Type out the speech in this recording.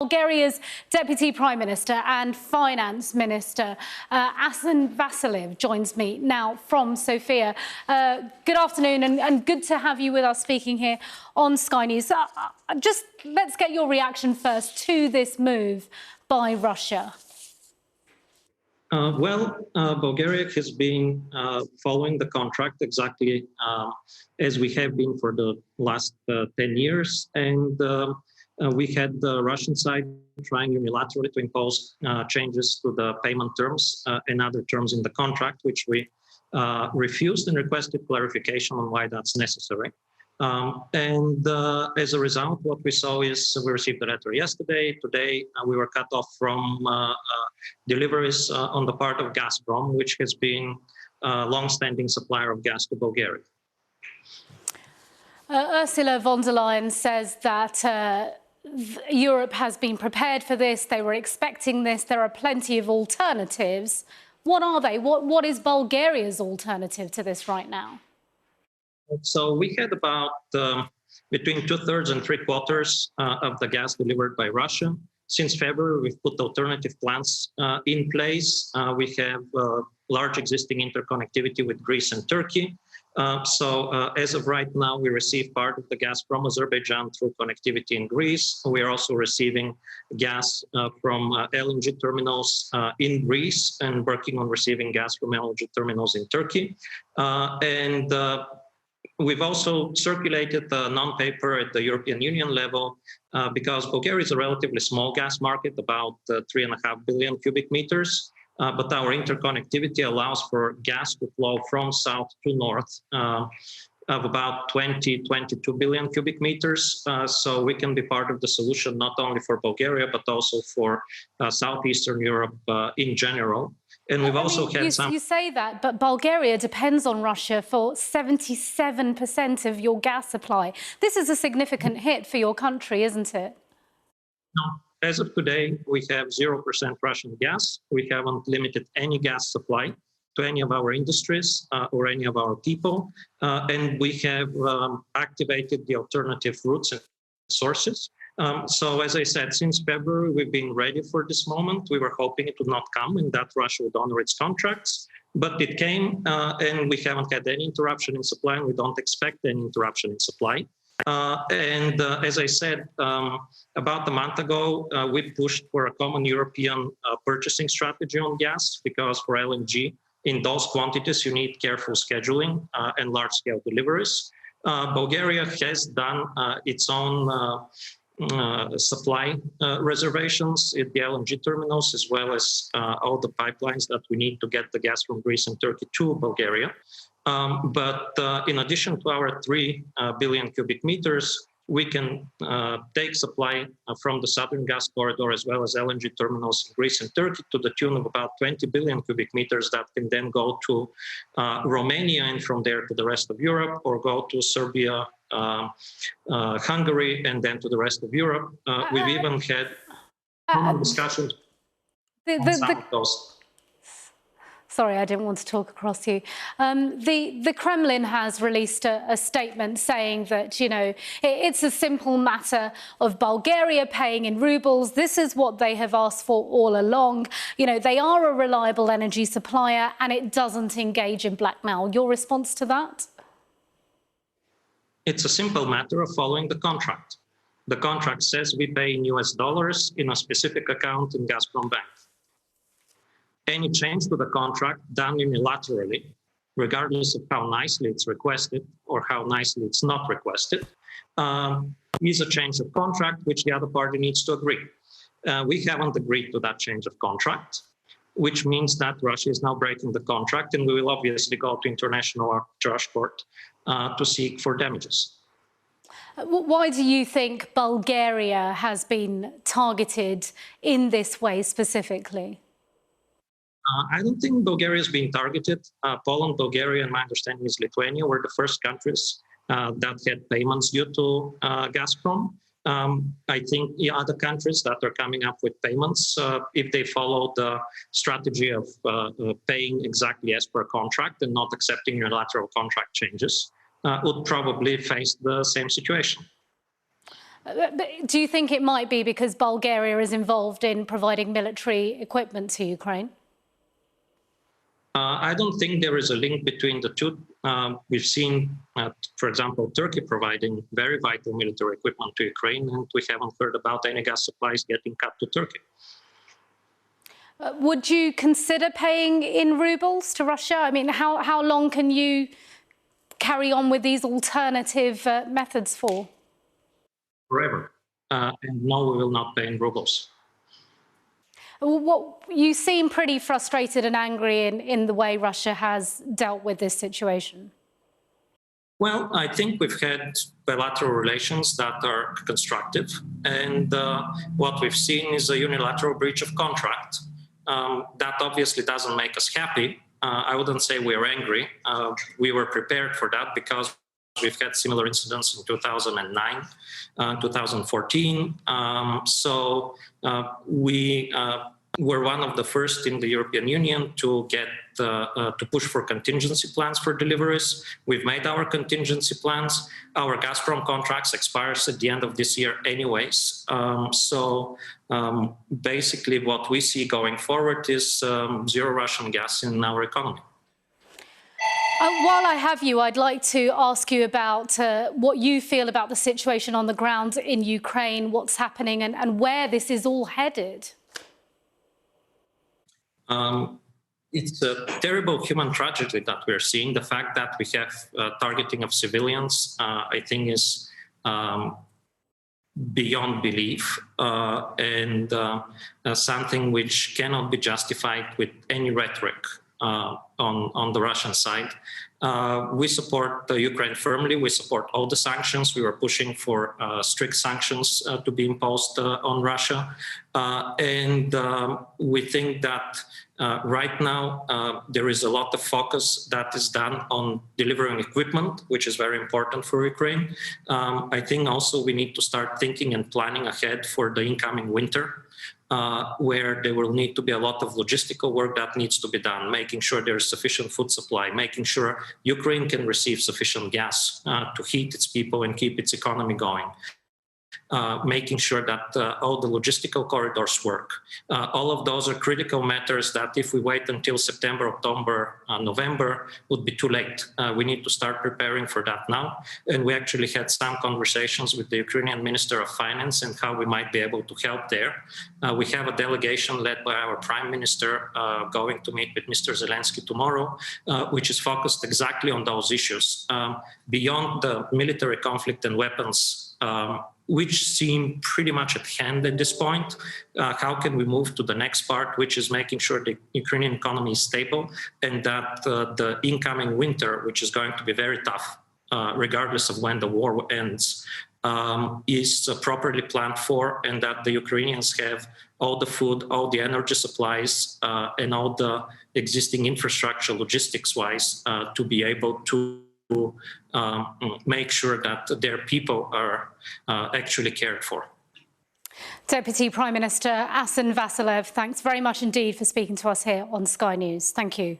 Bulgaria's Deputy Prime Minister and Finance Minister, Asen Vasilev, joins me now from Sofia. Good afternoon and good to have you with us speaking here on Sky News. Just let's get your reaction first to this move by Russia. Bulgaria has been following the contract exactly as we have been for the last 10 years. And we had the Russian side trying unilaterally to impose changes to the payment terms and other terms in the contract, which we refused and requested clarification on why that's necessary. As a result, what we saw is we received a letter yesterday. Today, we were cut off from deliveries on the part of Gazprom, which has been a long-standing supplier of gas to Bulgaria. Ursula von der Leyen says that Europe has been prepared for this. They were expecting this. There are plenty of alternatives. What are they? What is Bulgaria's alternative to this right now? So we had about between 2/3 and 3/4 of the gas delivered by Russia. Since February, we've put alternative plants in place. We have large existing interconnectivity with Greece and Turkey. As of right now, we receive part of the gas from Azerbaijan through connectivity in Greece. We are also receiving gas from LNG terminals in Greece and working on receiving gas from LNG terminals in Turkey. We've also circulated the non-paper at the European Union level because Bulgaria is a relatively small gas market, about 3.5 billion cubic meters. But our interconnectivity allows for gas to flow from south to north of about 22 billion cubic meters. So we can be part of the solution not only for Bulgaria, but also for Southeastern Europe in general. And we've also had You say that, but Bulgaria depends on Russia for 77% of your gas supply. This is a significant hit for your country, isn't it? No. As of today, we have 0% Russian gas. We haven't limited any gas supply to any of our industries or any of our people. And we have activated the alternative routes and sources. So as I said, since February, we've been ready for this moment. We were hoping it would not come and that Russia would honor its contracts. But it came and we haven't had any interruption in supply, and we don't expect any interruption in supply. As I said, about a month ago, we pushed for a common European purchasing strategy on gas, because for LNG, in those quantities, you need careful scheduling and large-scale deliveries. Bulgaria has done its own supply reservations at the LNG terminals, as well as all the pipelines that we need to get the gas from Greece and Turkey to Bulgaria. But in addition to our 3 billion cubic meters, we can take supply from the southern gas corridor as well as LNG terminals in Greece and Turkey to the tune of about 20 billion cubic meters that can then go to Romania and from there to the rest of Europe, or go to Serbia, Hungary, and then to the rest of Europe. We've even had discussions on South Coast. Sorry, I didn't want to talk across you. The Kremlin has released a statement saying that, you know, it's a simple matter of Bulgaria paying in rubles. This is what they have asked for all along. You know, they are a reliable energy supplier and it doesn't engage in blackmail. Your response to that? It's a simple matter of following the contract. The contract says we pay in US dollars in a specific account in Gazprom Bank. Any change to the contract done unilaterally, regardless of how nicely it's requested or how nicely it's not requested, is a change of contract which the other party needs to agree. We haven't agreed to that change of contract, which means that Russia is now breaking the contract, and we will obviously go to International Arbitration Court to seek for damages. Why do you think Bulgaria has been targeted in this way specifically? I don't think Bulgaria is being targeted. Poland, Bulgaria, and my understanding is Lithuania were the first countries that had payments due to Gazprom. I think other countries that are coming up with payments, if they follow the strategy of paying exactly as per contract and not accepting unilateral contract changes, would probably face the same situation. But do you think it might be because Bulgaria is involved in providing military equipment to Ukraine? I don't think there is a link between the two. We've seen, for example, Turkey providing very vital military equipment to Ukraine, and we haven't heard about any gas supplies getting cut to Turkey. Would you consider paying in rubles to Russia? I mean, how long can you carry on with these alternative methods for? Forever. And no, we will not pay in rubles. You seem pretty frustrated and angry in the way Russia has dealt with this situation. Well, I think we've had bilateral relations that are constructive, and what we've seen is a unilateral breach of contract. That obviously doesn't make us happy. I wouldn't say we're angry. We were prepared for that because we've had similar incidents in 2009, 2014. So we were one of the first in the European Union to get to push for contingency plans for deliveries. We've made our contingency plans. Our Gazprom contracts expires at the end of this year anyways. Basically what we see going forward is zero Russian gas in our economy. While I have you, I'd like to ask you about what you feel about the situation on the ground in Ukraine, what's happening and where this is all headed. It's a terrible human tragedy that we're seeing. The fact that we have targeting of civilians, I think, is beyond belief and something which cannot be justified with any rhetoric on the Russian side. We support Ukraine firmly. We support all the sanctions. We were pushing for strict sanctions to be imposed on Russia. And we think that right now there is a lot of focus that is done on delivering equipment, which is very important for Ukraine. I think also we need to start thinking and planning ahead for the incoming winter. Where there will need to be a lot of logistical work that needs to be done, making sure there is sufficient food supply, making sure Ukraine can receive sufficient gas to heat its people and keep its economy going. Making sure that all the logistical corridors work. All of those are critical matters that if we wait until September, October, November, would be too late. We need to start preparing for that now. And we actually had some conversations with the Ukrainian Minister of Finance and how we might be able to help there. We have a delegation led by our Prime Minister going to meet with Mr. Zelensky tomorrow, which is focused exactly on those issues. Beyond the military conflict and weapons, which seem pretty much at hand at this point. How can we move to the next part, which is making sure the Ukrainian economy is stable and that the incoming winter, which is going to be very tough, regardless of when the war ends, is properly planned for, and that the Ukrainians have all the food, all the energy supplies, and all the existing infrastructure logistics-wise to be able to make sure that their people are actually cared for. Deputy Prime Minister Asen Vasilev, thanks very much indeed for speaking to us here on Sky News. Thank you.